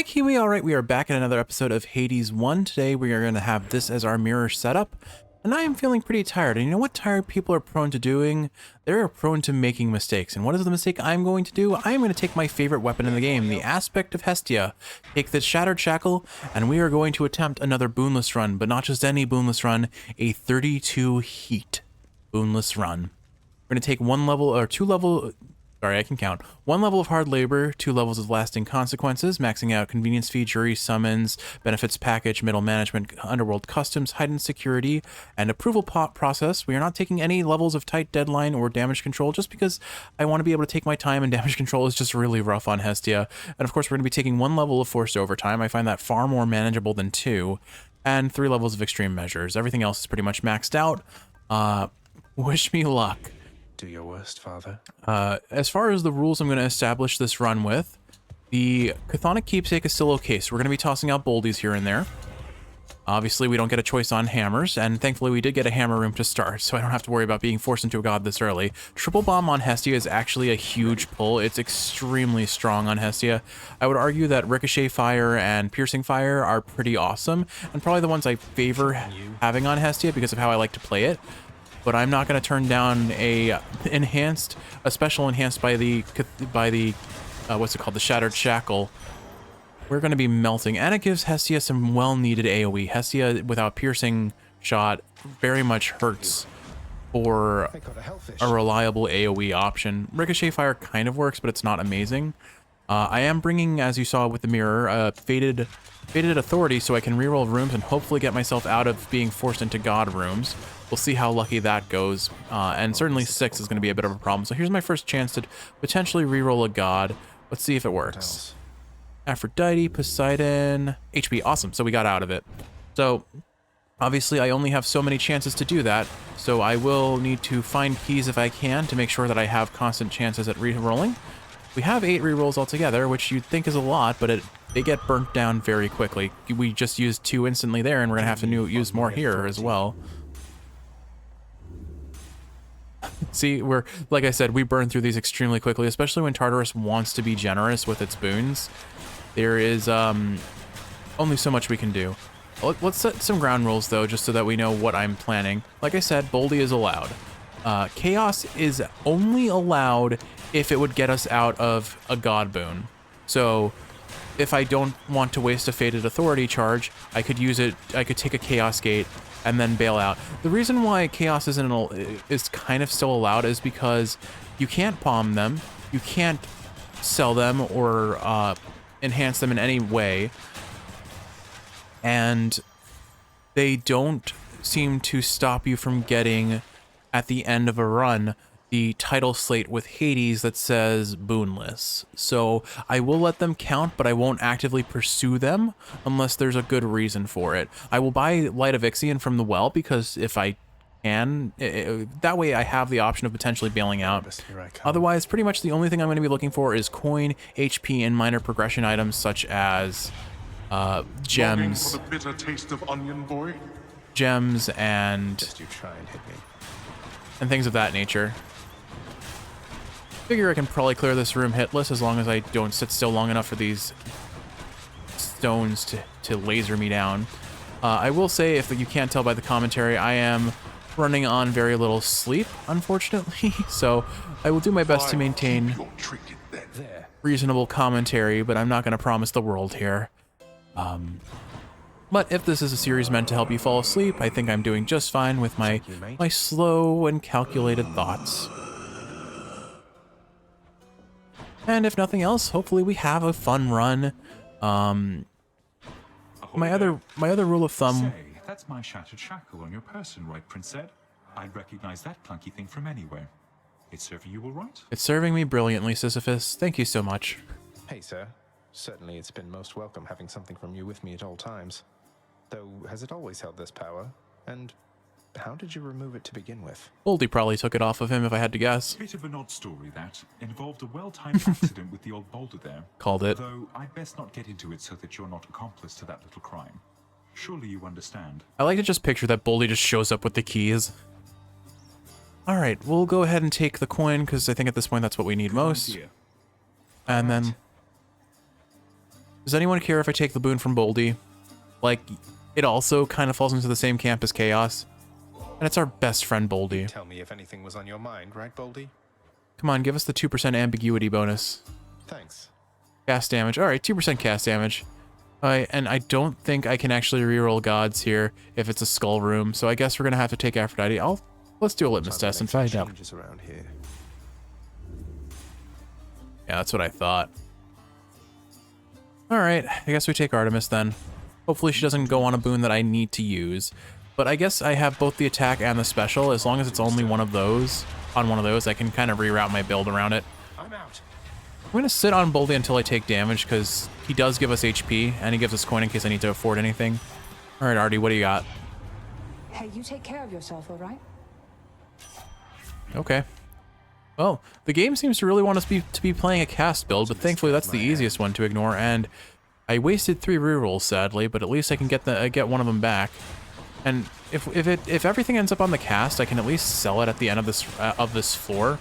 Kiwi, alright, we are back in another episode of Hades 1. Today we are going to have this as our mirror setup, and I am feeling pretty tired. And you know what tired people are prone to doing? They're prone to making mistakes. And what is the mistake I'm going to do? I am going to take my favorite weapon in the game, the Aspect of Hestia, take this Shattered Shackle, and we are going to attempt another Boonless run, but not just any Boonless run, a 32 heat Boonless run. We're going to take one level, or two level... Sorry, I can count. One level of hard labor, 2 levels of lasting consequences, maxing out convenience fee, jury summons, benefits package, middle management, underworld customs, heightened security, and approval process. We are not taking any levels of tight deadline or damage control just because I want to be able to take my time, and damage control is just really rough on Hestia. And of course, we're going to be taking 1 level of forced overtime. I find that far more manageable than 2, and 3 levels of extreme measures. Everything else is pretty much maxed out. Wish me luck. Do your worst, Father. As far as the rules I'm going to establish this run with, the Chthonic Keepsake is still okay, so we're going to be tossing out Bouldies here and there. Obviously, we don't get a choice on hammers, and thankfully we did get a hammer room to start, so I don't have to worry about being forced into a god this early. Triple Bomb on Hestia is actually a huge pull. It's extremely strong on Hestia. I would argue that Ricochet Fire and Piercing Fire are pretty awesome, and probably the ones I favor having on Hestia because of how I like to play it. But I'm not going to turn down a special enhanced by the what's it called, the Shattered Shackle. We're going to be melting, and it gives Hestia some well-needed AoE. Hestia without piercing shot very much hurts for a reliable AoE option. Ricochet Fire kind of works, but it's not amazing. I am bringing, as you saw with the mirror, Fated Authority, so I can reroll rooms and hopefully get myself out of being forced into god rooms. We'll see how lucky that goes, and certainly 6 is going to be a bit of a problem. So here's my first chance to potentially reroll a god. Let's see if it works. Aphrodite, Poseidon, HP. Awesome, so we got out of it. So obviously I only have so many chances to do that, so I will need to find keys if I can to make sure that I have constant chances at rerolling. We have 8 rerolls altogether, which you'd think is a lot, but they get burnt down very quickly. We just used 2 instantly there, and we're going to have to use more here as well. See, like I said, we burn through these extremely quickly, especially when Tartarus wants to be generous with its boons. There is only so much we can do. Let's set some ground rules, though, just so that we know what I'm planning. Like I said, Bouldy is allowed. Chaos is only allowed if it would get us out of a god boon. So if I don't want to waste a Fated Authority charge, I could use it. I could take a Chaos Gate and then bail out. The reason why Chaos is kind of still allowed is because you can't palm them, you can't sell them or enhance them in any way, and they don't seem to stop you from getting, at the end of a run, the title slate with Hades that says Boonless. So I will let them count, but I won't actively pursue them unless there's a good reason for it. I will buy Light of Ixion from the well because if I can, that way I have the option of potentially bailing out. Otherwise, pretty much the only thing I'm going to be looking for is coin, HP, and minor progression items such as gems. For the bitter taste of onion, boy? Gems and things of that nature. Figure I can probably clear this room hitless as long as I don't sit still long enough for these stones to laser me down. I will say, if you can't tell by the commentary, I am running on very little sleep, unfortunately, so I will do my best to maintain reasonable commentary, but I'm not going to promise the world here. But if this is a series meant to help you fall asleep, I think I'm doing just fine with my slow and calculated thoughts. And if nothing else, hopefully we have a fun run. My other rule of thumb. Say, that's my shattered shackle on your person, right, Prince Ed? I'd recognize that clunky thing from anywhere. It's serving you all right? It's serving me brilliantly, Sisyphus. Thank you so much. Hey, sir. Certainly it's been most welcome having something from you with me at all times. Though, has it always held this power? And how did you remove it to begin with? Bouldy probably took it off of him, if I had to guess. Bit of an odd story, that. Involved a well-timed accident with the old boulder there. Called it. Though I'd best not get into it so that you're not accomplice to that little crime. Surely you understand. I like to just picture that Bouldy just shows up with the keys. Alright, we'll go ahead and take the coin, because I think at this point that's what we need most. And then Does anyone care if I take the boon from Bouldy? Like, it also kind of falls into the same camp as Chaos. And it's our best friend, Bouldy. Tell me if anything was on your mind, right, Bouldy? Come on, give us the 2% ambiguity bonus. Thanks. Cast damage. Alright, 2% cast damage. And I don't think I can actually reroll gods here if it's a skull room, so I guess we're gonna have to take Aphrodite. Let's do a litmus test and find out. Changes around here. Yeah, that's what I thought. Alright, I guess we take Artemis then. Hopefully she doesn't go on a boon that I need to use. But I guess I have both the attack and the special. As long as it's only one of those, on one of those, I can kind of reroute my build around it. I'm out. I'm going to sit on Bouldy until I take damage, because he does give us HP, and he gives us coin in case I need to afford anything. Alright, Artie, what do you got? Hey, you take care of yourself, all right? Okay. Well, the game seems to really want us to be playing a cast build, but thankfully that's the easiest one to ignore, and I wasted 3 rerolls, sadly, but at least I can get one of them back. And if everything ends up on the cast, I can at least sell it at the end of this floor.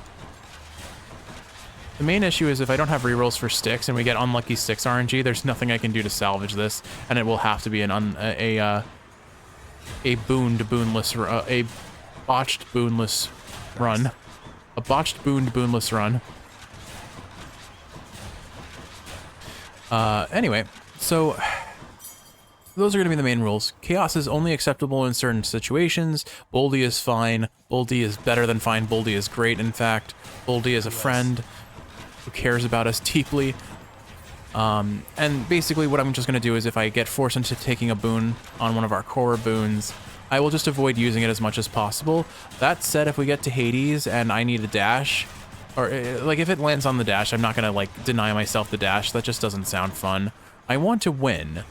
The main issue is if I don't have rerolls for sticks and we get unlucky sticks RNG, there's nothing I can do to salvage this, and it will have to be a botched boonless run. A botched boonless run. Anyway, so those are going to be the main rules. Chaos is only acceptable in certain situations. Bouldy is fine. Bouldy is better than fine. Bouldy is great, in fact. Bouldy is a friend who cares about us deeply. And basically what I'm just going to do is if I get forced into taking a boon on one of our core boons, I will just avoid using it as much as possible. That said, if we get to Hades and I need a dash, or like if it lands on the dash, I'm not going to like deny myself the dash. That just doesn't sound fun. I want to win.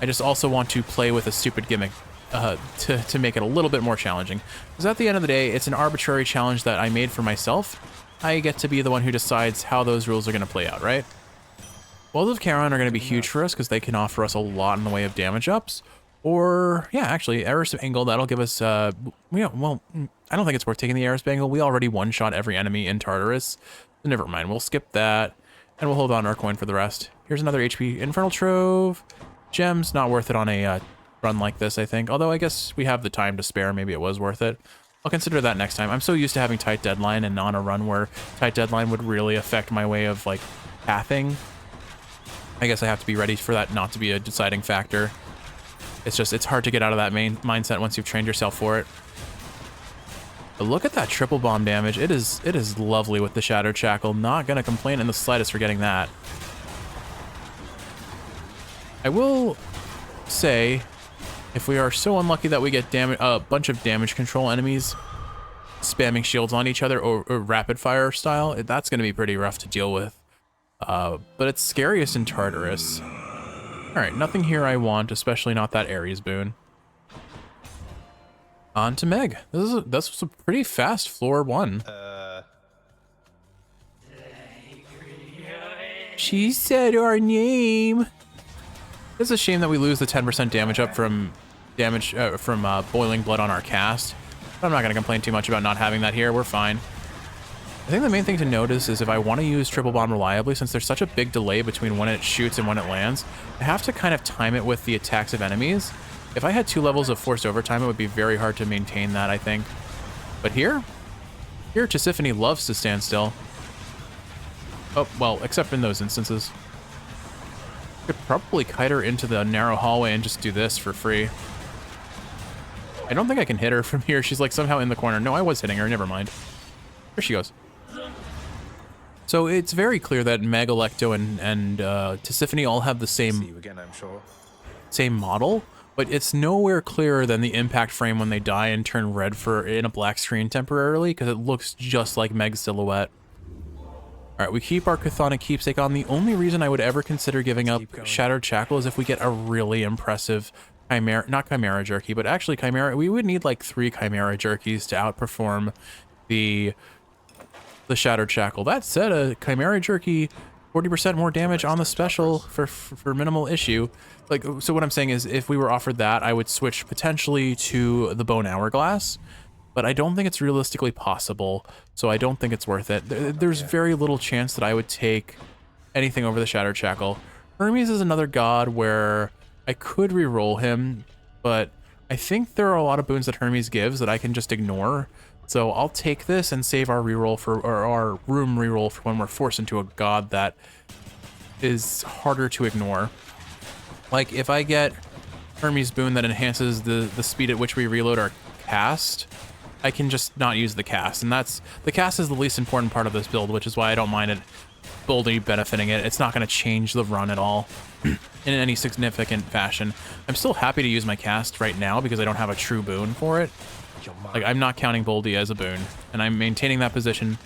I just also want to play with a stupid gimmick to make it a little bit more challenging. Because at the end of the day, it's an arbitrary challenge that I made for myself. I get to be the one who decides how those rules are going to play out, right? Wells of Charon are going to be huge for us because they can offer us a lot in the way of damage ups. Or, yeah, actually, Eris Bangle, that'll give us, yeah, well, I don't think it's worth taking the Eris Bangle. We already one-shot every enemy in Tartarus. So never mind, we'll skip that. And we'll hold on to our coin for the rest. Here's another HP Infernal Trove. Gems, not worth it on a run like this, I think. Although I guess we have the time to spare. Maybe it was worth it. I'll consider that next time. I'm so used to having tight deadline and on a run where tight deadline would really affect my way of, like, pathing. I guess I have to be ready for that not to be a deciding factor. It's just, it's hard to get out of that main mindset once you've trained yourself for it. But look at that triple bomb damage. It is lovely with the Shattered Shackle. Not gonna complain in the slightest for getting that. I will say, if we are so unlucky that we get a bunch of damage control enemies spamming shields on each other or rapid fire style, that's gonna be pretty rough to deal with. But it's scariest in Tartarus. Alright, nothing here I want, especially not that Ares boon. On to Meg. This was a pretty fast floor 1. She said our name. It's a shame that we lose the 10% damage up from boiling blood on our cast. But I'm not going to complain too much about not having that here. We're fine. I think the main thing to notice is if I want to use triple bomb reliably, since there's such a big delay between when it shoots and when it lands, I have to kind of time it with the attacks of enemies. If I had 2 levels of forced overtime, it would be very hard to maintain that, I think. But here Tisiphone loves to stand still. Oh, well, except in those instances. Could probably kite her into the narrow hallway and just do this for free. I don't think I can hit her from here. She's like somehow in the corner. No, I was hitting her. Never mind. There she goes. So it's very clear that Meg, Electo, and Tisiphone all have the See same you again, I'm sure. same model, but it's nowhere clearer than the impact frame when they die and turn red in a black screen temporarily, because it looks just like Meg's silhouette. Alright, we keep our Chthonic Keepsake on. The only reason I would ever consider giving up Shattered Shackle is if we get a really impressive Chimera, not Chimera Jerky, but actually Chimera. We would need like 3 Chimera Jerkies to outperform the Shattered Shackle. That said, a Chimera Jerky, 40% more damage on the special for minimal issue. Like, so what I'm saying is if we were offered that, I would switch potentially to the Bone Hourglass, but I don't think it's realistically possible, so I don't think it's worth it. There's very little chance that I would take anything over the Shattered Shackle. Hermes is another god where I could reroll him, but I think there are a lot of boons that Hermes gives that I can just ignore. So I'll take this and save our reroll for, or our room reroll for when we're forced into a god that is harder to ignore. Like if I get Hermes boon that enhances the speed at which we reload our cast, I can just not use the cast, and the cast is the least important part of this build, which is why I don't mind it Bouldy benefiting it. It's not going to change the run at all in any significant fashion. I'm still happy to use my cast right now because I don't have a true boon for it. Like, I'm not counting Bouldy as a boon, and I'm maintaining that position.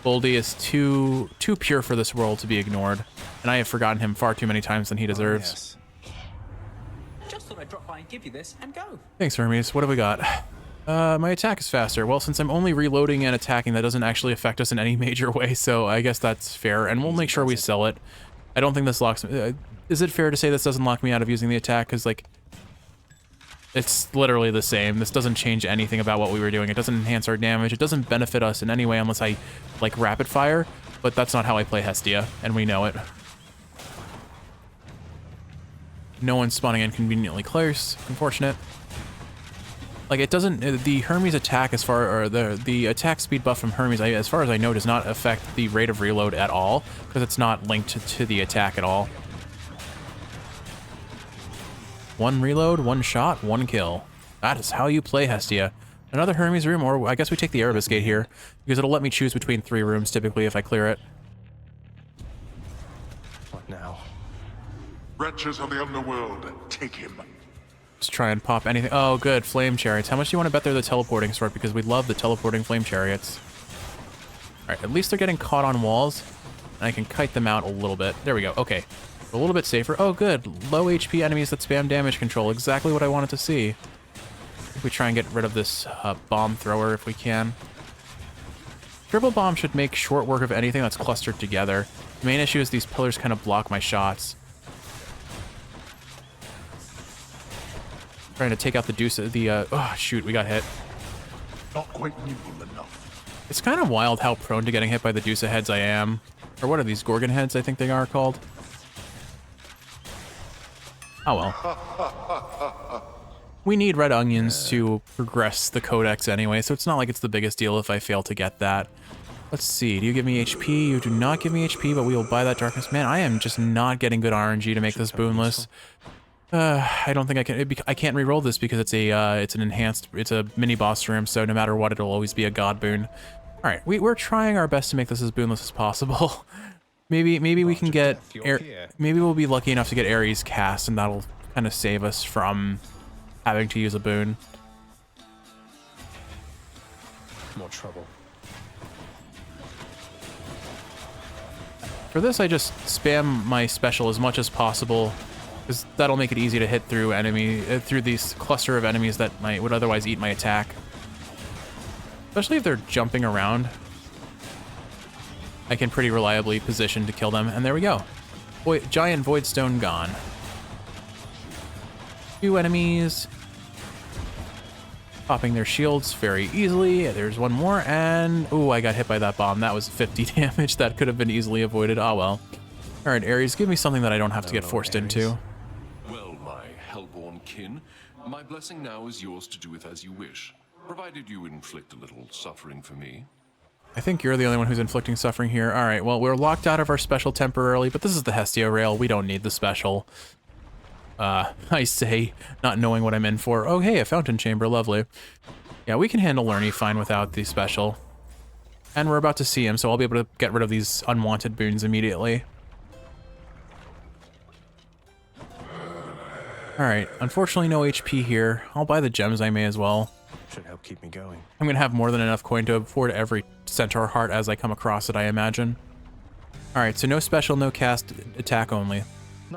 Bouldy is too pure for this world to be ignored, and I have forgotten him far too many times than he deserves. Just thought I'd drop by and give you this and go. Thanks, Hermes. What have we got? My attack is faster. Well, since I'm only reloading and attacking, that doesn't actually affect us in any major way, so I guess that's fair, and we'll make sure we sell it. I don't think this locks me... is it fair to say this doesn't lock me out of using the attack? Because, like, it's literally the same. This doesn't change anything about what we were doing. It doesn't enhance our damage. It doesn't benefit us in any way unless I, like, rapid fire, but that's not how I play Hestia, and we know it. No one's spawning inconveniently close. Unfortunate. Like, it doesn't, the Hermes attack as far, or the attack speed buff from Hermes, as far as I know, does not affect the rate of reload at all, because it's not linked to the attack at all. One reload, one shot, one kill. That is how you play Hestia. Another Hermes room, or I guess we take the Erebus Gate here, because it'll let me choose between 3 rooms typically if I clear it. What now? Wretches of the underworld, take him. Let's try and pop anything. Oh, good. Flame chariots. How much do you want to bet they're the teleporting sort? Because we love the teleporting flame chariots. Alright, at least they're getting caught on walls. And I can kite them out a little bit. There we go. Okay. A little bit safer. Oh, good. Low HP enemies that spam damage control. Exactly what I wanted to see. If we try and get rid of this bomb thrower if we can. Triple bomb should make short work of anything that's clustered together. The main issue is these pillars kind of block my shots. Trying to take out the deuce, oh shoot, we got hit. Not quite nimble enough. It's kind of wild how prone to getting hit by the deuce of heads I am. Or what are these, Gorgon heads, I think they are called? Oh well. We need red onions to progress the codex anyway, so it's not like it's the biggest deal if I fail to get that. Let's see, do you give me HP? You do not give me HP, but we will buy that darkness. Man, I am just not getting good RNG to make this boonless. I don't think I can. I can't re-roll this because it's a mini boss room. So no matter what, it'll always be a god boon. All right, we're trying our best to make this as boonless as possible. maybe we can get. Maybe we'll be lucky enough to get Ares cast, and that'll kind of save us from having to use a boon. More trouble. For this, I just spam my special as much as possible, because that'll make it easy to hit through through these cluster of enemies that would otherwise eat my attack. Especially if they're jumping around. I can pretty reliably position to kill them, and there we go. Giant Void Stone gone. 2 enemies. Popping their shields very easily. There's one more, and ooh, I got hit by that bomb. That was 50 damage. That could have been easily avoided. Oh well. All right, Ares, give me something that I don't have to get forced into. Well, my hellborn kin, my blessing now is yours to do with as you wish, provided you inflict a little suffering for me. I think you're the only one who's inflicting suffering here. All right, well, we're locked out of our special temporarily, but this is the Hestia rail. We don't need the special. I say, not knowing what I'm in for. Oh, hey, a fountain chamber, lovely. Yeah, we can handle Lerny fine without the special. And we're about to see him, so I'll be able to get rid of these unwanted boons immediately. Alright, unfortunately no HP here. I'll buy the gems, I may as well. Should help keep me going. I'm gonna have more than enough coin to afford every centaur heart as I come across it, I imagine. Alright, so no special, no cast, attack only.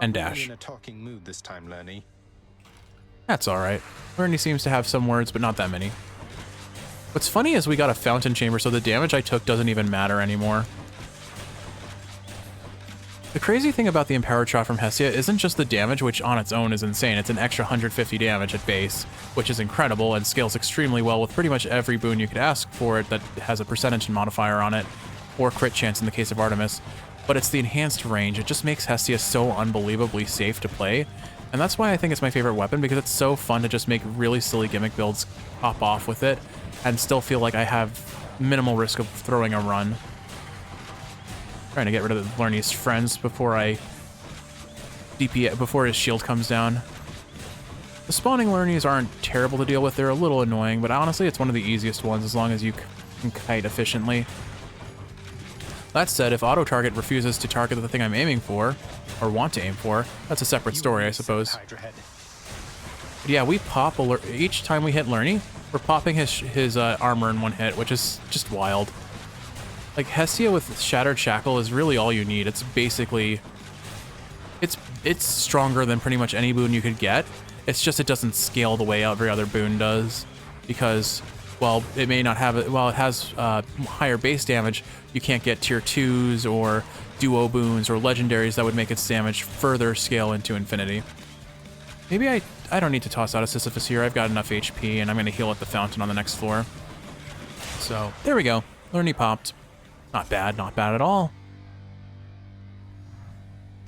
And dash. Not really in a talking mood this time, Lerny. That's alright. Lerny seems to have some words, but not that many. What's funny is we got a fountain chamber, so the damage I took doesn't even matter anymore. The crazy thing about the Empowered Shot from Hestia isn't just the damage, which on its own is insane. It's an extra 150 damage at base, which is incredible and scales extremely well with pretty much every boon you could ask for it that has a percentage modifier on it, or crit chance in the case of Artemis. but it's the enhanced range. It just makes Hestia so unbelievably safe to play. And that's why I think it's my favorite weapon, because it's so fun to just make really silly gimmick builds pop off with it and still feel like I have minimal risk of throwing a run. Trying to get rid of Lernie's friends before I DP before his shield comes down. The spawning Lernies aren't terrible to deal with. They're a little annoying, but honestly, it's one of the easiest ones as long as you can kite efficiently. That said, if auto-target refuses to target the thing I'm aiming for, or want to aim for, that's a separate story, I suppose. But yeah, we pop each time we hit Lernie, we're popping his armor in one hit, which is just wild. Like, Hestia with Shattered Shackle is really all you need. It's basically... It's stronger than pretty much any boon you could get. It's just it doesn't scale the way every other boon does, because, well, it may not have it. While it has higher base damage, you can't get tier 2s or duo boons or legendaries that would make its damage further scale into infinity. Maybe I don't need to toss out a Sisyphus here. I've got enough HP, and I'm going to heal at the fountain on the next floor. So there we go. Lernie popped. Not bad at all.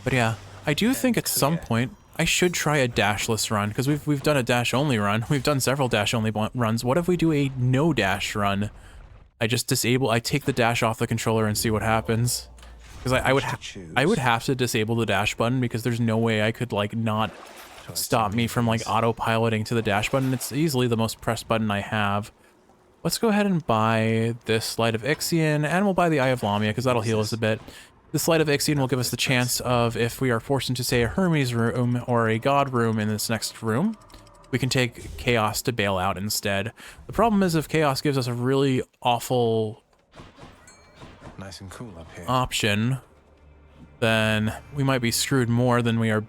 But yeah, I do think at some point I should try a dashless run, because we've done a dash only run. We've done several dash only runs. What if we do a no dash run? I take the dash off the controller and see what happens. Because I would have to disable the dash button, because there's no way I could like not stop me from like autopiloting to the dash button. It's easily the most pressed button I have. Let's go ahead and buy this Light of Ixion, and we'll buy the Eye of Lamia, because that'll heal us a bit. This Light of Ixion will give us the chance of, if we are forced into, say, a Hermes room or a God room in this next room, we can take Chaos to bail out instead. The problem is if Chaos gives us a really awful nice and cool up here. Option, then we might be screwed more than we are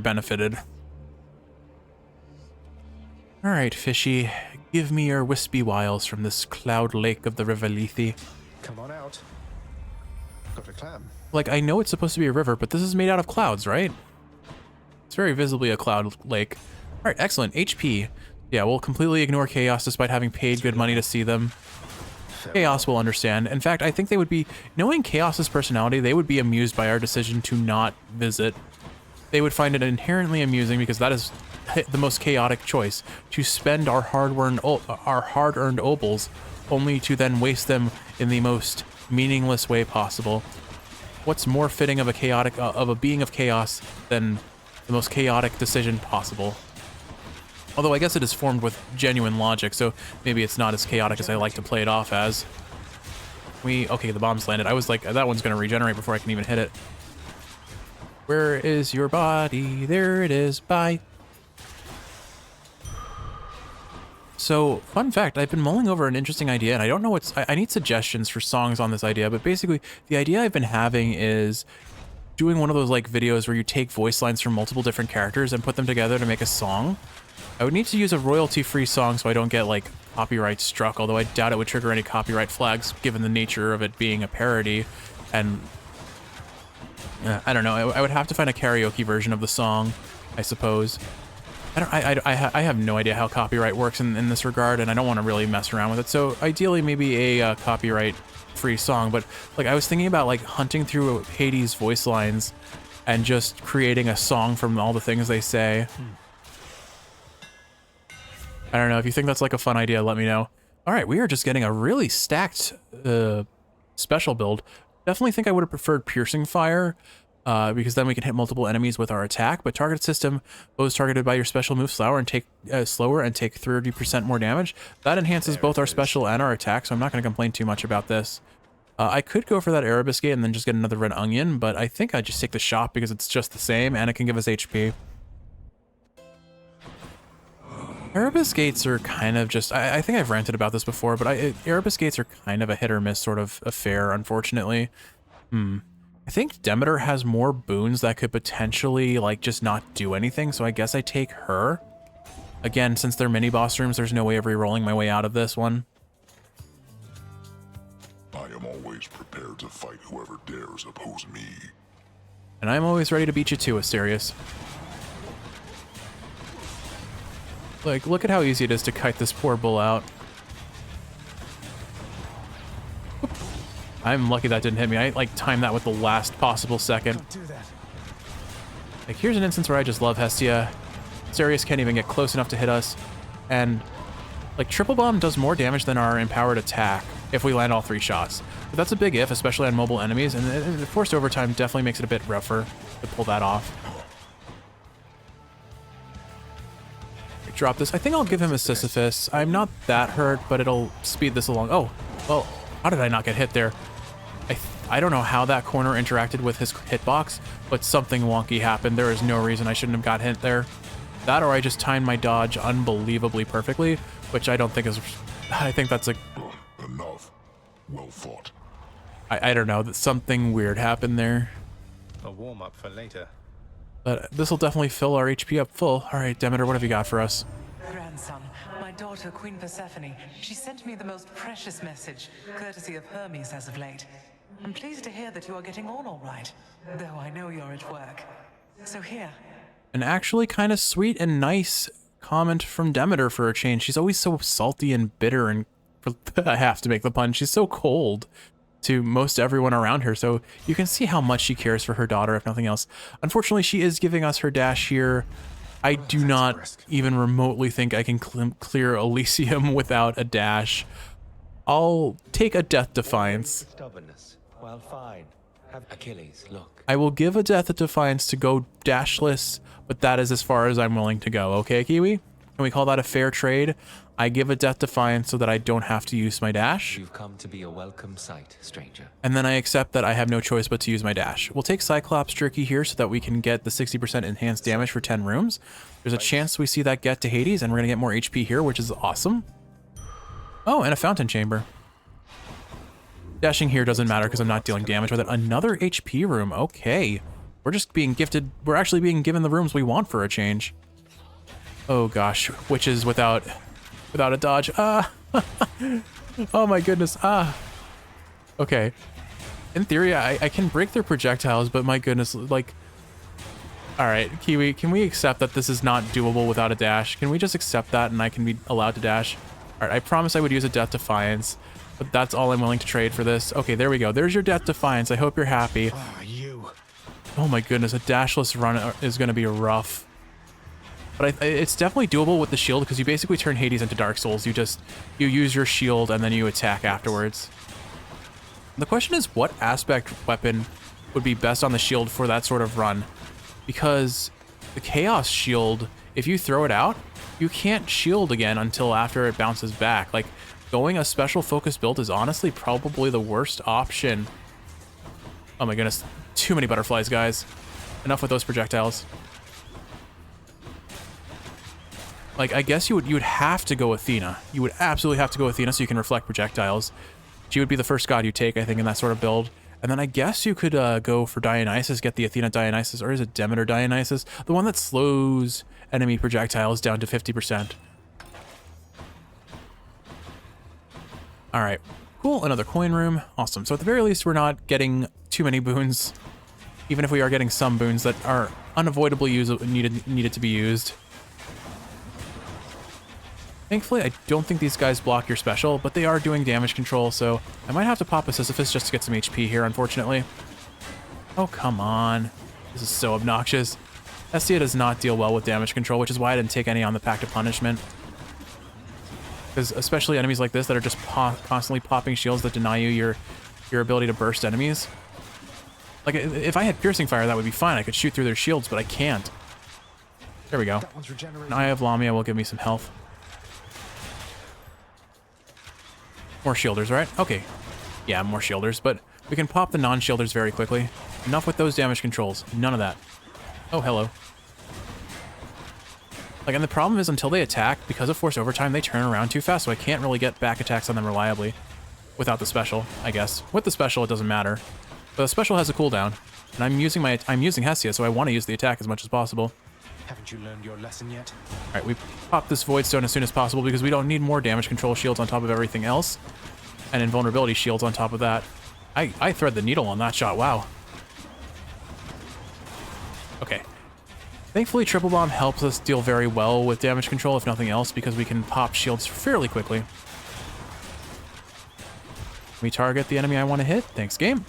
benefited. All right, fishy, give me your wispy wiles from this cloud lake of the River Lethe. Come on out. Got a clam. Like, I know it's supposed to be a river, but this is made out of clouds, right? It's very visibly a cloud lake. All right, excellent. HP. Yeah, we'll completely ignore Chaos despite having paid good money to see them. Chaos will understand. In fact, I think they would be, knowing Chaos's personality, they would be amused by our decision to not visit. They would find it inherently amusing, because that is the most chaotic choice, to spend our hard-earned obols only to then waste them in the most meaningless way possible. What's more fitting of a being of chaos than the most chaotic decision possible? Although I guess it is formed with genuine logic, so maybe it's not as chaotic as I like to play it off as. Okay, the bomb's landed. I was like, that one's gonna regenerate before I can even hit it. Where is your body? There it is. Bye. So, fun fact, I've been mulling over an interesting idea, and I don't know I need suggestions for songs on this idea, but basically, the idea I've been having is doing one of those, like, videos where you take voice lines from multiple different characters and put them together to make a song. I would need to use a royalty-free song so I don't get, like, copyright struck, although I doubt it would trigger any copyright flags, given the nature of it being a parody, and I don't know, I would have to find a karaoke version of the song, I suppose. I have no idea how copyright works in this regard, and I don't want to really mess around with it. So ideally, maybe a copyright-free song. But like, I was thinking about like hunting through Hades' voice lines and just creating a song from all the things they say. I don't know. If you think that's like a fun idea, let me know. All right, we are just getting a really stacked special build. Definitely think I would have preferred Piercing Fire. Because then we can hit multiple enemies with our attack, but target system, those targeted by your special move slower and take 30% more damage. That enhances both our special and our attack, so I'm not going to complain too much about this. I could go for that Arabiscate and then just get another red onion, but I think I'd just take the shop because it's just the same and it can give us HP. Arabiscates are kind of just, I think I've ranted about this before, but Arabiscates are kind of a hit or miss sort of affair, unfortunately. I think Demeter has more boons that could potentially, like, just not do anything, so I guess I take her. Again, since they're mini-boss rooms, there's no way of re-rolling my way out of this one. I am always prepared to fight whoever dares oppose me. And I'm always ready to beat you too, Asterius. Like, look at how easy it is to kite this poor bull out. I'm lucky that didn't hit me. I like timed that with the last possible second. Don't do that. Like, here's an instance where I just love Hestia. Sirius can't even get close enough to hit us. And, like, Triple Bomb does more damage than our Empowered Attack if we land all 3 shots. But that's a big if, especially on mobile enemies, and the Forced Overtime definitely makes it a bit rougher to pull that off. Drop this. I think I'll give him a Sisyphus. I'm not that hurt, but it'll speed this along. Oh, well, how did I not get hit there? I don't know how that corner interacted with his hitbox, but something wonky happened. There is no reason I shouldn't have got hit there. That or I just timed my dodge unbelievably perfectly, which I don't think is... I think that's a... Enough. Well fought. I don't know. That something weird happened there. A warm-up for later. But this will definitely fill our HP up full. All right, Demeter, what have you got for us? Grandson, my daughter, Queen Persephone, she sent me the most precious message, courtesy of Hermes as of late. I'm pleased to hear that you are getting on all right, though I know you're at work. So here. An actually kind of sweet and nice comment from Demeter for a change. She's always so salty and bitter, and I have to make the pun, she's so cold to most everyone around her, so you can see how much she cares for her daughter, if nothing else. Unfortunately, she is giving us her dash here. I do not even remotely think I can clear Elysium without a dash. I'll take a Death Defiance. Stubbornness. Well, fine. Have Achilles, look. I will give a Death Defiance to go dashless, but that is as far as I'm willing to go. Okay, Kiwi? Can we call that a fair trade? I give a Death Defiance so that I don't have to use my dash. You've come to be a welcome sight, stranger. And then I accept that I have no choice but to use my dash. We'll take Cyclops Jerky here so that we can get the 60% enhanced damage for 10 rooms. There's a chance we see that get to Hades, and we're going to get more HP here, which is awesome. Oh, and a Fountain Chamber. Dashing here doesn't matter because I'm not dealing damage with it. Another HP room. Okay. We're just being gifted. We're actually being given the rooms we want for a change. Oh gosh. Witches without a dodge. Ah. Oh my goodness. Ah. Okay. In theory, I can break their projectiles, but my goodness, like... Alright, Kiwi, can we accept that this is not doable without a dash? Can we just accept that and I can be allowed to dash? Alright, I promise I would use a Death Defiance, but that's all I'm willing to trade for this. Okay, there we go. There's your Death Defiance. I hope you're happy. Oh my goodness, a dashless run is going to be rough. But it's definitely doable with the shield because you basically turn Hades into Dark Souls. You use your shield and then you attack afterwards. The question is, what aspect weapon would be best on the shield for that sort of run? Because the Chaos Shield, if you throw it out, you can't shield again until after it bounces back. Like, going a special focus build is honestly probably the worst option. Oh my goodness, too many butterflies, guys. Enough with those projectiles. Like, I guess you would have to go Athena. You would absolutely have to go Athena so you can reflect projectiles. She would be the first god you take, I think, in that sort of build. And then I guess you could go for Dionysus, get the Athena Dionysus, or is it Demeter Dionysus? The one that slows enemy projectiles down to 50%. All right, cool, another coin room, awesome. So at the very least, we're not getting too many boons, even if we are getting some boons that are unavoidably needed to be used. Thankfully, I don't think these guys block your special, but they are doing damage control, so I might have to pop a Sisyphus just to get some HP here, unfortunately. Oh, come on. This is so obnoxious. Hestia does not deal well with damage control, which is why I didn't take any on the Pact of Punishment. Because especially enemies like this that are just constantly popping shields that deny you your ability to burst enemies. Like, if I had Piercing Fire, that would be fine. I could shoot through their shields, but I can't. There we go. An Eye of Lamia will give me some health. More shielders, right? Okay. Yeah, more shielders, but we can pop the non-shielders very quickly. Enough with those damage controls. None of that. Oh, hello. Like, and the problem is until they attack, because of Force Overtime, they turn around too fast, so I can't really get back attacks on them reliably. Without the special, I guess. With the special, it doesn't matter. But the special has a cooldown, and I'm using Hestia, so I want to use the attack as much as possible. Haven't you learned your lesson yet? Alright, we pop this Void Stone as soon as possible because we don't need more damage control shields on top of everything else. And invulnerability shields on top of that. I thread the needle on that shot, wow. Okay. Thankfully, Triple Bomb helps us deal very well with damage control, if nothing else, because we can pop shields fairly quickly. Let me target the enemy I want to hit. Thanks, game.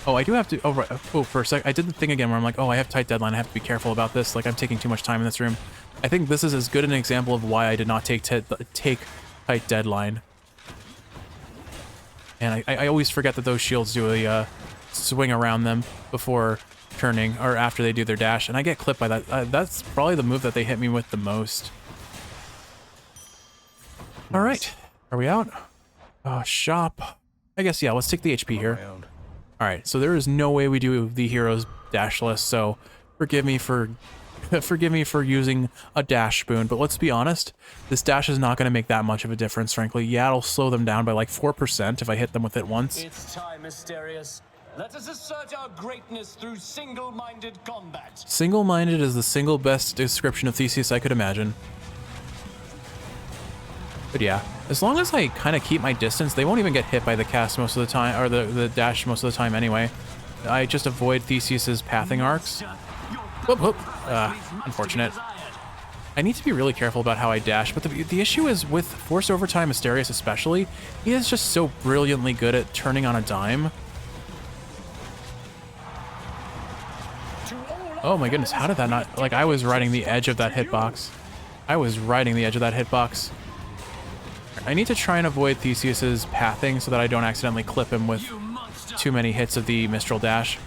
Oh, I do have to... Oh, right. Oh, for a sec. I did the thing again where I'm like, oh, I have tight deadline. I have to be careful about this. Like, I'm taking too much time in this room. I think this is as good an example of why I did not take tight deadline. And I always forget that those shields do a swing around them before turning or after they do their dash. And I get clipped by that. That's probably the move that they hit me with the most. All right. Are we out? Shop. I guess, yeah, let's take the HP here. All right, so there is no way we do the hero's dashless, so forgive me for using a dash boon, but let's be honest, this dash is not going to make that much of a difference, frankly. Yeah, it'll slow them down by like 4% if I hit them with it once. It's time, Mysterious. Let us assert our greatness through single-minded combat. Single-minded is the single best description of Theseus I could imagine. But yeah, as long as I kind of keep my distance, they won't even get hit by the cast most of the time, or the dash most of the time anyway. I just avoid Theseus's pathing arcs. Whoop, whoop. Unfortunate. I need to be really careful about how I dash, but the issue is with Force Overtime Asterius especially, he is just so brilliantly good at turning on a dime. Oh my goodness, how did that not... Like, I was riding the edge of that hitbox. I was riding the edge of that hitbox. I need to try and avoid Theseus's pathing so that I don't accidentally clip him with too many hits of the Mistral Dash.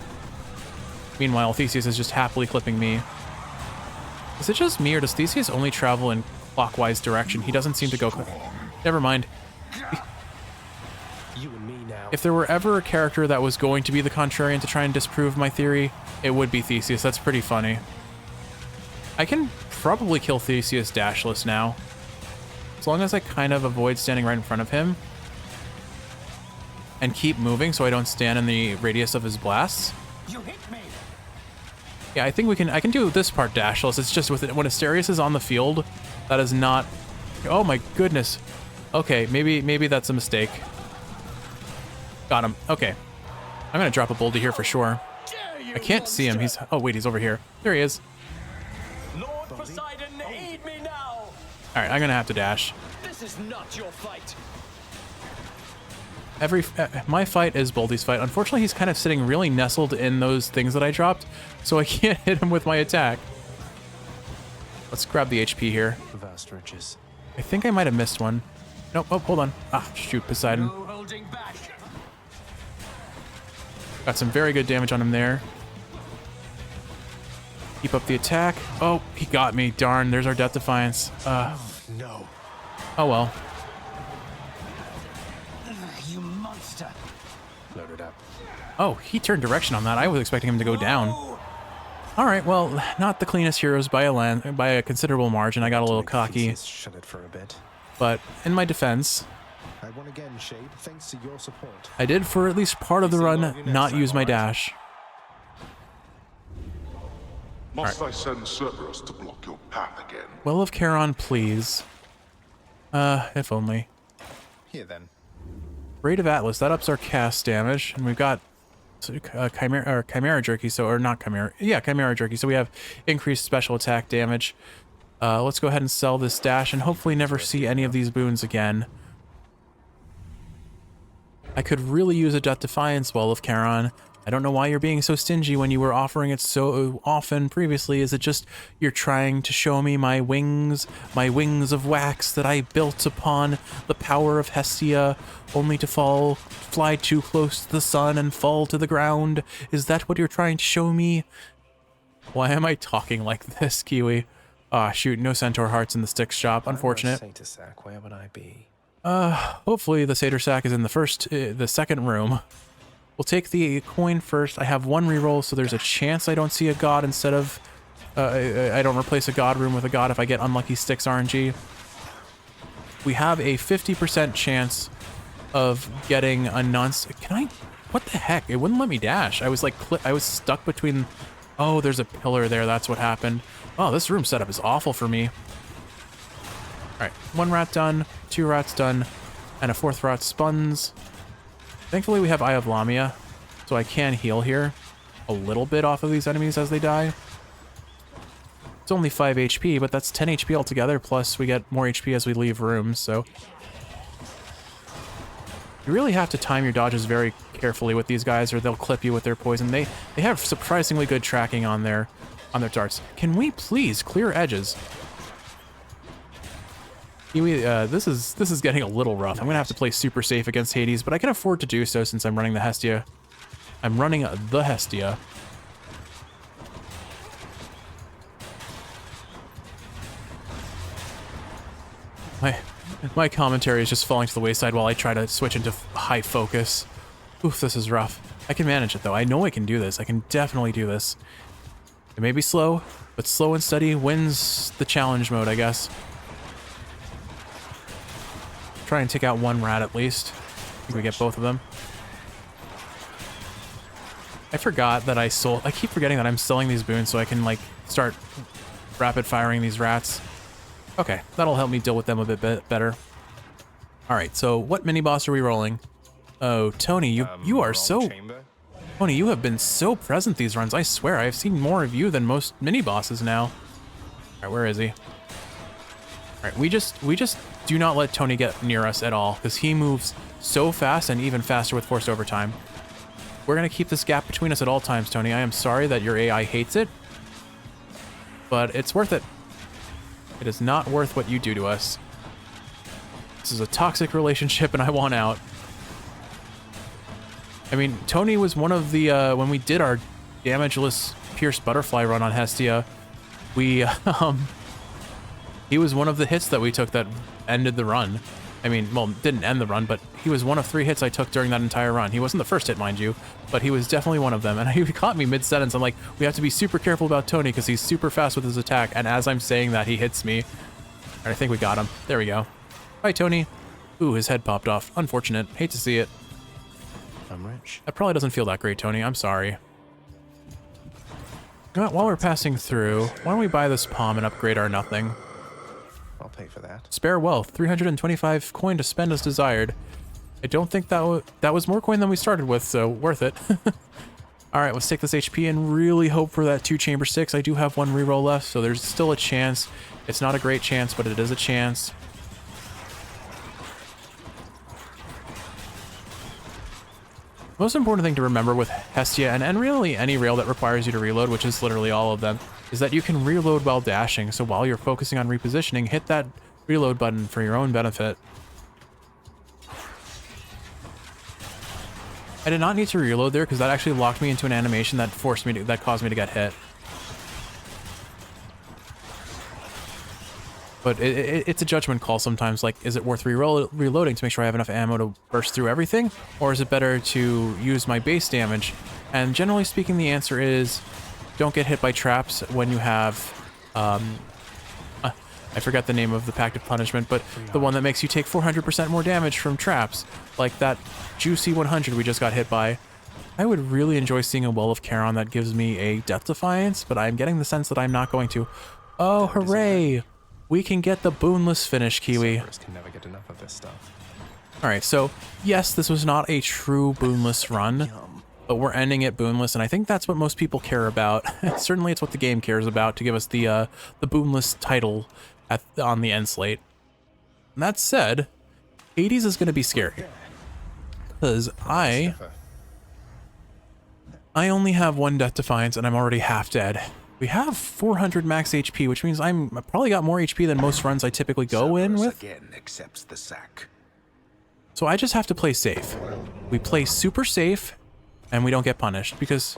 Meanwhile, Theseus is just happily clipping me. Is it just me, or does Theseus only travel in clockwise direction? He doesn't seem to go... Never mind. You and me now. If there were ever a character that was going to be the contrarian to try and disprove my theory, it would be Theseus. That's pretty funny. I can probably kill Theseus dashless now. As long as I kind of avoid standing right in front of him and keep moving so I don't stand in the radius of his blasts. You hit me. Yeah, I think I can do this part dashless. It's just with it, when Asterius is on the field, that is not... Oh my goodness. Okay, maybe that's a mistake. Got him. Okay. I'm gonna drop a Bouldy here for sure. I can't see him. He's... Oh wait, he's over here. There he is. Lord Poseidon, aid me now. All right, I'm gonna have to dash. This is not your fight. My fight is Bouldy's fight. Unfortunately, he's kind of sitting really nestled in those things that I dropped, so I can't hit him with my attack. Let's grab the HP here. Vast riches. I think I might have missed one. Nope. Oh, hold on. Ah, shoot, Poseidon. No holding back. Got some very good damage on him there. Keep up the attack. Oh, he got me. Darn, there's our Death Defiance. No. Oh well. You monster. Load it up. Oh, he turned direction on that. I was expecting him to go down. All right, well, not the cleanest heroes by a considerable margin. I got a little cocky. Shut it for a bit. But in my defense, I won again, Shade, thanks to your support. I did for at least part of the run not use my dash. Must I send Cerberus to block your path again? Well of Charon, please. If only. Here then. Braid of Atlas, that ups our cast damage, and we've got Chimera Jerky, or not Chimera, yeah, Chimera Jerky, so we have increased special attack damage. Let's go ahead and sell this dash and hopefully never see any of these boons again. I could really use a Death Defiance, Well of Charon. I don't know why you're being so stingy when you were offering it so often previously. Is it just you're trying to show me my wings of wax that I built upon the power of Hestia, only to fly too close to the sun and fall to the ground? Is that what you're trying to show me? Why am I talking like this, Kiwi? Ah, shoot, no Centaur Hearts in the Styx shop. Unfortunate. Where would I be? Hopefully the Satyr Sack is in the second room. We'll take the coin first. I have one reroll, so there's a chance I don't see a god instead of... I don't replace a god room with a god if I get unlucky Styx RNG. We have a 50% chance of getting a Can I... What the heck? It wouldn't let me dash. I was like... I was stuck between... Oh, there's a pillar there. That's what happened. Oh, this room setup is awful for me. Alright, 1 rat done, 2 rats done, and a 4th rat spuns. Thankfully, we have Eye of Lamia, so I can heal here a little bit off of these enemies as they die. It's only 5 HP, but that's 10 HP altogether, plus we get more HP as we leave rooms, so... You really have to time your dodges very carefully with these guys, or they'll clip you with their poison. They have surprisingly good tracking on their darts. Can we please clear edges? Kiwi, this is getting a little rough. I'm gonna have to play super safe against Hades, but I can afford to do so since I'm running the Hestia. I'm running the Hestia. My commentary is just falling to the wayside while I try to switch into high focus. Oof, this is rough. I can manage it though. I know I can do this. I can definitely do this. It may be slow, but slow and steady wins the challenge mode, I guess. Try and take out one rat at least. I think we get both of them. I forgot that I keep forgetting that I'm selling these boons so I can like start rapid firing these rats. Okay, that'll help me deal with them a bit better. All right, so what mini boss are we rolling? Oh, Tony, you are so... Tony, you have been so present these runs. I swear, I have seen more of you than most mini bosses now. All right, where is he? All right, we just do not let Tony get near us at all because he moves so fast and even faster with forced overtime. We're gonna keep this gap between us at all times, Tony. I am sorry that your AI hates it, but it's worth it. It is not worth what you do to us. This is a toxic relationship and I want out. I mean, Tony was one of the, when we did our damageless Pierce Butterfly run on Hestia, he was one of the hits that we took that ended the run. I mean, well, didn't end the run, but he was one of 3 hits I took during that entire run. He wasn't the first hit, mind you, but he was definitely one of them. And he caught me mid-sentence. I'm like, we have to be super careful about Tony because he's super fast with his attack. And as I'm saying that, he hits me. And I think we got him. There we go. Bye, Tony. Ooh, his head popped off. Unfortunate. Hate to see it. I'm rich. That probably doesn't feel that great, Tony. I'm sorry. You know what, while we're passing through, why don't we buy this palm and upgrade our nothing? I'll pay for that. Spare wealth, 325 coin to spend as desired. I don't think that was more coin than we started with, so worth it. All right, let's take this HP and really hope for that 2 chamber 6. I do have 1 reroll left, so there's still a chance. It's not a great chance, but it is a chance. Most important thing to remember with Hestia, and really any rail that requires you to reload, which is literally all of them, is that you can reload while dashing. So while you're focusing on repositioning, hit that reload button for your own benefit. I did not need to reload there because that actually locked me into an animation that caused me to get hit. But it's a judgment call sometimes, like, is it worth reloading to make sure I have enough ammo to burst through everything? Or is it better to use my base damage? And generally speaking, the answer is don't get hit by traps when you have, I forgot the name of the Pact of Punishment, but the one that makes you take 400% more damage from traps, like that juicy 100 we just got hit by. I would really enjoy seeing a Well of Charon that gives me a Death Defiance, but I'm getting the sense that I'm not going to. Oh, hooray! We can get the Boonless finish, Kiwi. Can never get enough of this stuff. All right, so yes, this was not a true Boonless run, but we're ending it Boonless, and I think that's what most people care about. Certainly, it's what the game cares about to give us the Boonless title on the end slate. And that said, Hades is going to be scary because I only have 1 Death Defiance, and I'm already half dead. We have 400 max HP, which means I probably got more HP than most runs I typically go in with. Again accepts the sack. So I just have to play safe. We play super safe, and we don't get punished because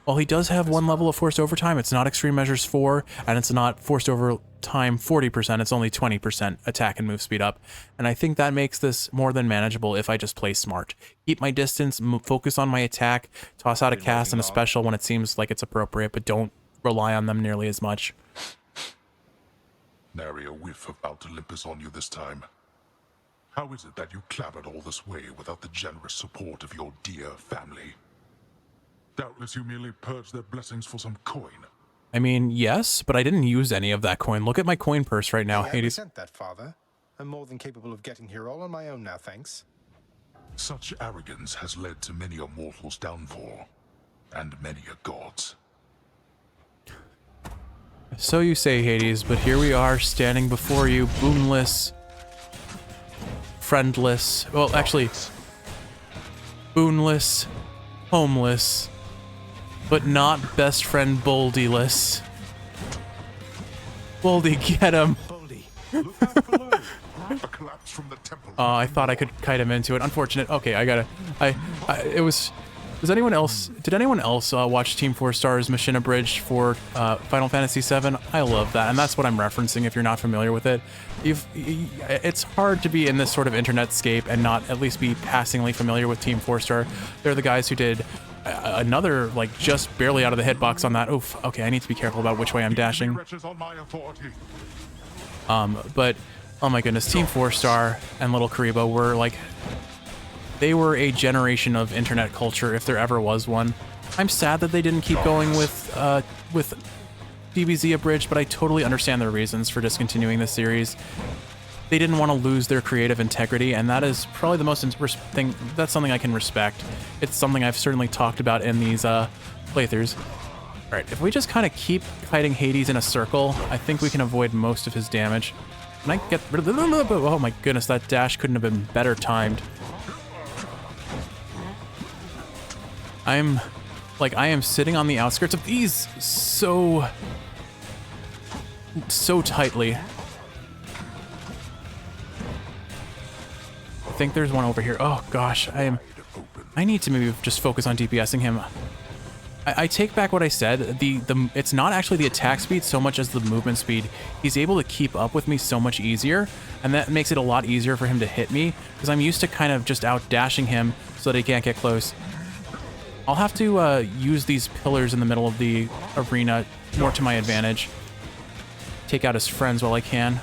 while he does have 1 level of forced overtime, it's not extreme measures 4, and it's not forced overtime 40%. It's only 20% attack and move speed up, and I think that makes this more than manageable if I just play smart. Keep my distance, focus on my attack, toss out a cast and a special when it seems like it's appropriate, but don't rely on them nearly as much. Nary a whiff of Mount Olympus on you this time. How is it that you clambered all this way without the generous support of your dear family? Doubtless you merely purged their blessings for some coin. I mean, yes, but I didn't use any of that coin. Look at my coin purse right now, I Hades. resent that, Father. I'm more than capable of getting here all on my own now, thanks. Such arrogance has led to many a mortal's downfall, and many a god's. So you say, Hades, but here we are standing before you, boonless, friendless. Well, actually, Boonless, homeless, but not best friend Bouldy-less. Bouldy, get him! Look out below. A collapse from the temple. Oh, I thought I could kite him into it. Unfortunate. Okay, I gotta... it was... Did anyone else watch Team 4 Star's Mission Abridged for Final Fantasy VII? I love that, and that's what I'm referencing if you're not familiar with it. It's hard to be in this sort of internet scape and not at least be passingly familiar with Team 4 Star. They're the guys who did another, like, just barely out of the hitbox on that. Oof, okay, I need to be careful about which way I'm dashing. But, oh my goodness, Team 4 Star and Little Karibo were, like... They were a generation of internet culture, if there ever was one. I'm sad that they didn't keep going with DBZ Abridged, but I totally understand their reasons for discontinuing this series. They didn't want to lose their creative integrity, and that is probably the most thing. That's something I can respect. It's something I've certainly talked about in these playthroughs. All right, if we just kind of keep kiting Hades in a circle, I think we can avoid most of his damage. Can I get rid of the... Oh my goodness, that dash couldn't have been better timed. I am sitting on the outskirts of these so tightly. I think there's one over here. Oh gosh, I need to maybe just focus on DPSing him. I take back what I said. It's not actually the attack speed so much as the movement speed. He's able to keep up with me so much easier, and that makes it a lot easier for him to hit me because I'm used to kind of just out dashing him so that he can't get close. I'll have to use these pillars in the middle of the arena more to my advantage. Take out his friends while I can.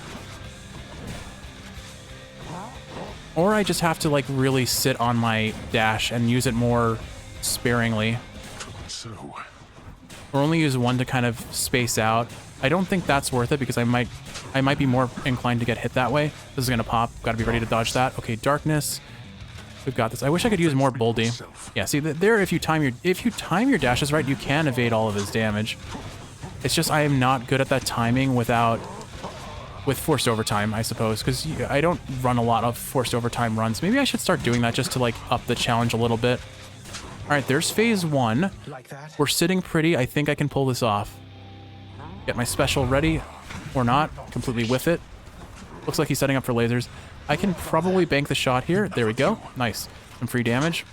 Or I just have to, like, really sit on my dash and use it more sparingly. Or only use one to kind of space out. I don't think that's worth it because I might be more inclined to get hit that way. This is gonna pop. Gotta be ready to dodge that. Okay, darkness. We've got this. I wish I could use more Bouldy. Yeah, see there, if you time your dashes right, you can evade all of his damage. It's just I am not good at that timing with forced overtime, I suppose, because I don't run a lot of forced overtime runs. Maybe I should start doing that just to, like, up the challenge a little bit. All right, there's phase 1. We're sitting pretty. I think I can pull this off. Get my special ready, or not. Completely whiff it. Looks like he's setting up for lasers. I can probably bank the shot here. There we go. Nice. Some free damage.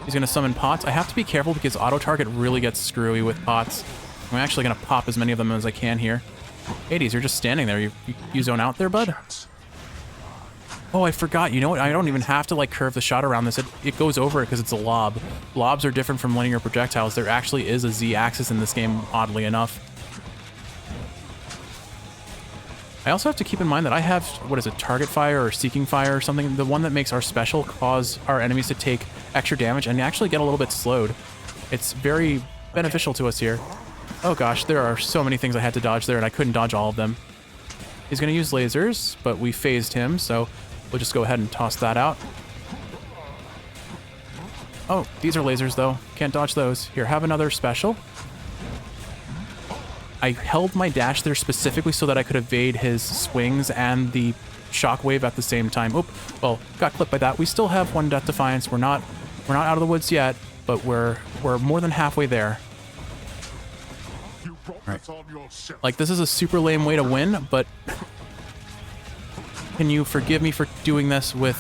He's going to summon pots. I have to be careful because auto-target really gets screwy with pots. I'm actually going to pop as many of them as I can here. Hades, you're just standing there. You zone out there, bud? Oh, I forgot. You know what? I don't even have to, like, curve the shot around this. It goes over it because it's a lob. Lobs are different from linear projectiles. There actually is a Z-axis in this game, oddly enough. I also have to keep in mind that I have, what is it, target fire or seeking fire or something? The one that makes our special cause our enemies to take extra damage and actually get a little bit slowed. It's very beneficial to us here. Oh gosh, there are so many things I had to dodge there and I couldn't dodge all of them. He's going to use lasers, but we phased him, so we'll just go ahead and toss that out. Oh, these are lasers though. Can't dodge those. Here, have another special. I held my dash there specifically so that I could evade his swings and the shockwave at the same time. Oop, well, got clipped by that. We still have one Death Defiance. We're not out of the woods yet, but we're more than halfway there. Right. Like, this is a super lame way to win, but can you forgive me for doing this with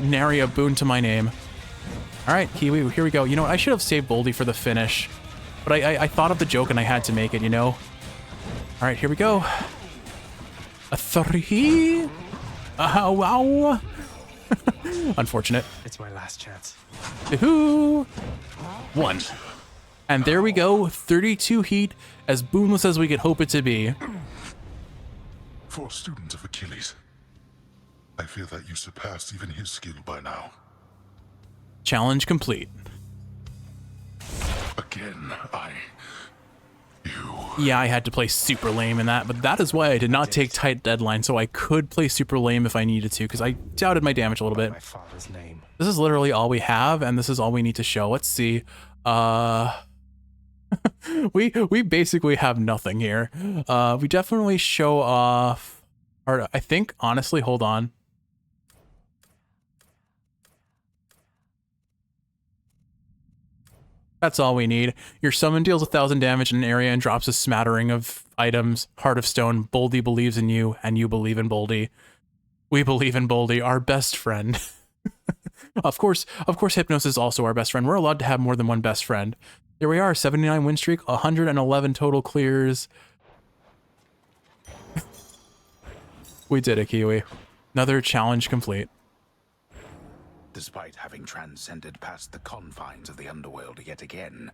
nary a boon to my name? All right, Kiwi, here we go. You know what? I should have saved Bouldy for the finish, but I thought of the joke and I had to make it, you know? All right, here we go. A 3. Wow. Unfortunate. It's my last chance. 2. 1. And there we go. 32 heat, as boonless as we could hope it to be. For a student of Achilles, I fear that you surpassed even his skill by now. Challenge complete. Again, Yeah, I had to play super lame in that, but that is why I did not take tight deadline, so I could play super lame if I needed to, because I doubted my damage a little bit. My father's name. This is literally all we have, and this is all we need to show. Let's see. We basically have nothing here. We definitely show off, or I think, honestly, hold on. That's all we need. Your summon deals 1,000 damage in an area and drops a smattering of items. Heart of Stone, Bouldy believes in you, and you believe in Bouldy. We believe in Bouldy, our best friend. Of course, Hypnos is also our best friend. We're allowed to have more than one best friend. Here we are, 79 win streak, 111 total clears. We did it, Kiwi. Another challenge complete. Despite having transcended past the confines of the underworld yet again,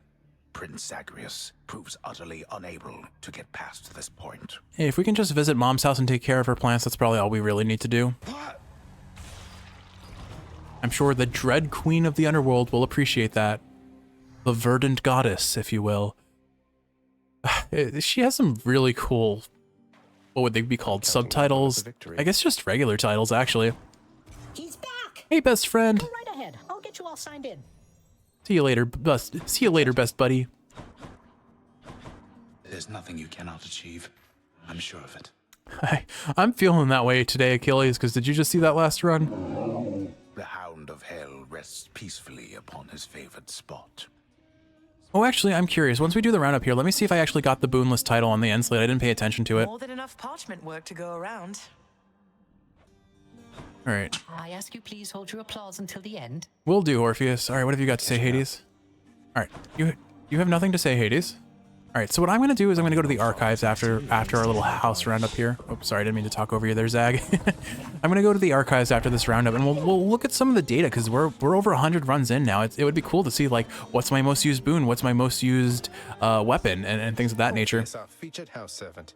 Prince Zagreus proves utterly unable to get past this point. Hey, if we can just visit Mom's house and take care of her plants, that's probably all we really need to do. I'm sure the Dread Queen of the Underworld will appreciate that. The Verdant Goddess, if you will. She has some really cool, what would they be called, subtitles? I guess just regular titles, actually. He's back! Hey, best friend! Go right ahead. I'll get you all signed in. See you later, best buddy. There's nothing you cannot achieve. I'm sure of it. I'm feeling that way today, Achilles, because did you just see that last run? The Hound of Hell rests peacefully upon his favored spot. Oh, actually, I'm curious. Once we do the roundup here, let me see if I actually got the Boonless title on the end slate. I didn't pay attention to it. More than enough parchment work to go around. All right. I ask you please hold your applause until the end. Will do, Orpheus. All right, what have you got to say, Hades? All right, you have nothing to say, Hades. All right, so what I'm going to do is I'm going to go to the archives after our little house roundup here. Oh, sorry, I didn't mean to talk over you there, Zag. I'm going to go to the archives after this roundup, and we'll look at some of the data, because we're over 100 runs in now. It would be cool to see, like, what's my most used boon, what's my most used weapon, and things of that nature. Yes, our featured house servant.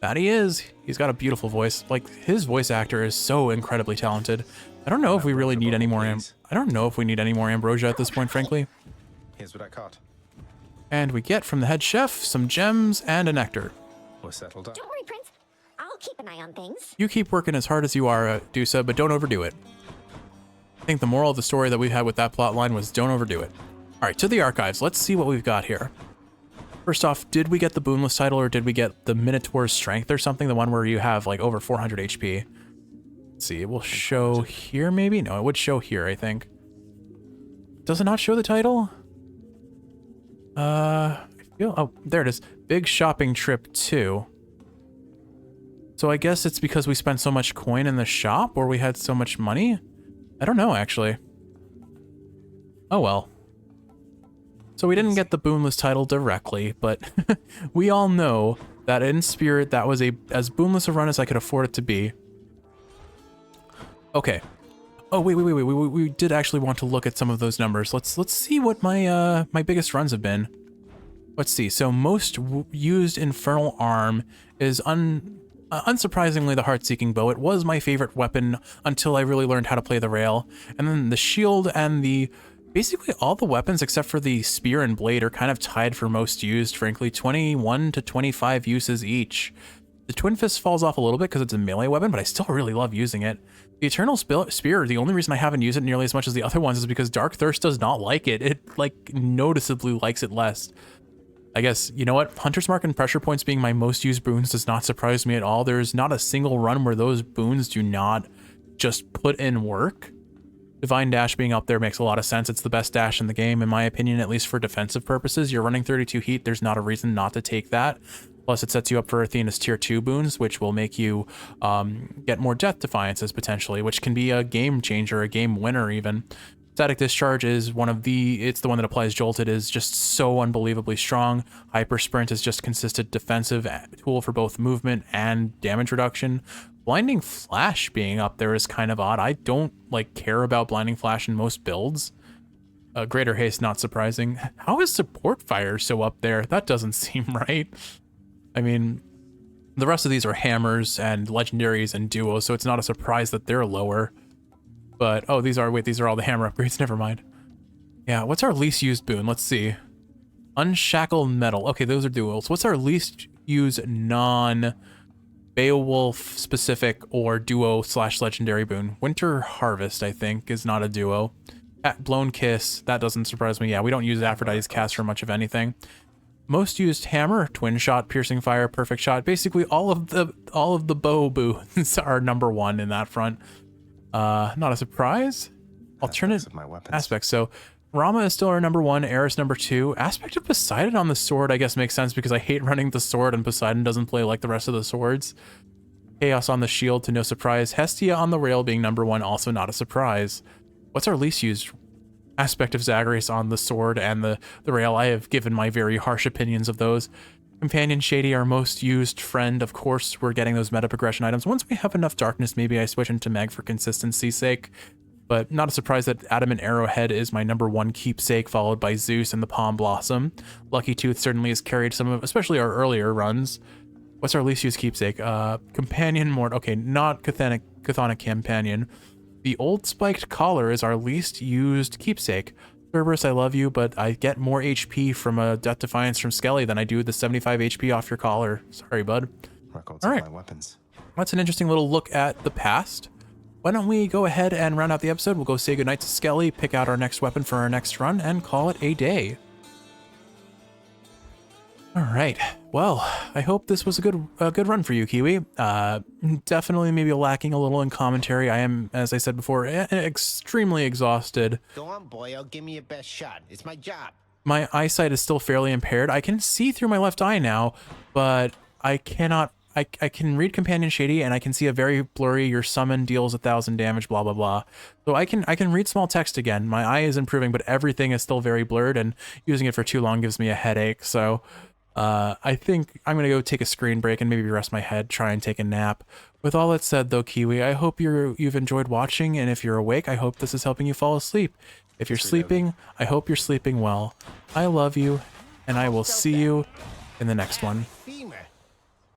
That he is. He's got a beautiful voice. Like, his voice actor is so incredibly talented. I don't know if we really need any more. I don't know if we need any more ambrosia at this point, frankly. Here's what I caught. And we get from the head chef some gems and a nectar. We're settled up. Don't worry, Prince. I'll keep an eye on things. You keep working as hard as you are, Dusa, but don't overdo it. I think the moral of the story that we had with that plot line was don't overdo it. All right, to the archives. Let's see what we've got here. First off, did we get the Boonless title, or did we get the Minotaur's Strength or something? The one where you have like over 400 HP. Let's see, it will show here maybe? No, it would show here, I think. Does it not show the title? Oh, there it is. Big Shopping Trip 2. So I guess it's because we spent so much coin in the shop, or we had so much money? I don't know, actually. Oh well. So we didn't get the Boonless title directly, but we all know that in spirit, that was as Boonless a run as I could afford it to be. Okay. Oh, wait. We did actually want to look at some of those numbers. Let's see what my my biggest runs have been. Let's see. So most used Infernal Arm is unsurprisingly the Heart-Seeking Bow. It was my favorite weapon until I really learned how to play the rail. And then the shield and basically all the weapons except for the spear and blade are kind of tied for most used, frankly. 21 to 25 uses each. The Twin Fist falls off a little bit because it's a melee weapon, but I still really love using it. The Eternal Spear, the only reason I haven't used it nearly as much as the other ones is because Dark Thirst does not like it. It, like, noticeably likes it less. I guess, you know what? Hunter's Mark and Pressure Points being my most used boons does not surprise me at all. There's not a single run where those boons do not just put in work. Divine Dash being up there makes a lot of sense. It's the best dash in the game, in my opinion, at least for defensive purposes. You're running 32 heat, there's not a reason not to take that. Plus, it sets you up for Athena's Tier 2 boons, which will make you get more Death Defiances, potentially, which can be a game changer, a game winner, even. Static Discharge is it's the one that applies Jolt. It is just so unbelievably strong. Hyper Sprint is just consistent defensive tool for both movement and damage reduction. Blinding Flash being up there is kind of odd. I don't care about Blinding Flash in most builds. Greater Haste, not surprising. How is Support Fire so up there? That doesn't seem right. I mean, the rest of these are hammers and legendaries and duos, so it's not a surprise that they're lower. But, oh, these are all the hammer upgrades, never mind. Yeah, what's our least used boon? Let's see. Unshackled Metal. Okay, those are duos. What's our least used non-Beowulf specific or duo / legendary boon? Winter Harvest, I think, is not a duo. Blown Kiss, that doesn't surprise me. Yeah, we don't use Aphrodite's Cast for much of anything. Most used hammer, Twin Shot, Piercing Fire, Perfect Shot. Basically, all of the bow boons are #1 in that front. Not a surprise. Alternate aspects. So Rama is still our number 1, Eris number 2. Aspect of Poseidon on the sword, I guess, makes sense because I hate running the sword and Poseidon doesn't play like the rest of the swords. Chaos on the shield, to no surprise. Hestia on the rail being number 1, also not a surprise. What's our least used? Aspect of Zagreus on the sword and the rail. I have given my very harsh opinions of those. Companion Shady, our most used friend. Of course, we're getting those meta progression items. Once we have enough darkness, maybe I switch into Meg for consistency's sake. But not a surprise that Adamant Arrowhead is my number 1 keepsake, followed by Zeus and the Palm Blossom. Lucky Tooth certainly has carried some of, especially our earlier runs. What's our least used keepsake? Companion Mort. Okay, not Chthonic Companion. The Old Spiked Collar is our least used keepsake. Cerberus, I love you, but I get more HP from a Death Defiance from Skelly than I do the 75 HP off your collar. Sorry, bud. Records All of right. my weapons. That's an interesting little look at the past. Why don't we go ahead and round out the episode? We'll go say goodnight to Skelly, pick out our next weapon for our next run, and call it a day. All right. Well, I hope this was a good run for you, Kiwi. Definitely maybe lacking a little in commentary. I am, as I said before, extremely exhausted. Go on, boyo. Give me your best shot. It's my job. My eyesight is still fairly impaired. I can see through my left eye now, but I cannot. I can read Companion Shady, and I can see a very blurry, your summon deals 1,000 damage, blah, blah, blah. So I can read small text again. My eye is improving, but everything is still very blurred, and using it for too long gives me a headache. So I think I'm going to go take a screen break and maybe rest my head, try and take a nap. With all that said, though, Kiwi, I hope you've enjoyed watching, and if you're awake, I hope this is helping you fall asleep. If you're sleeping, I hope you're sleeping well. I love you, and I will see you in the next one.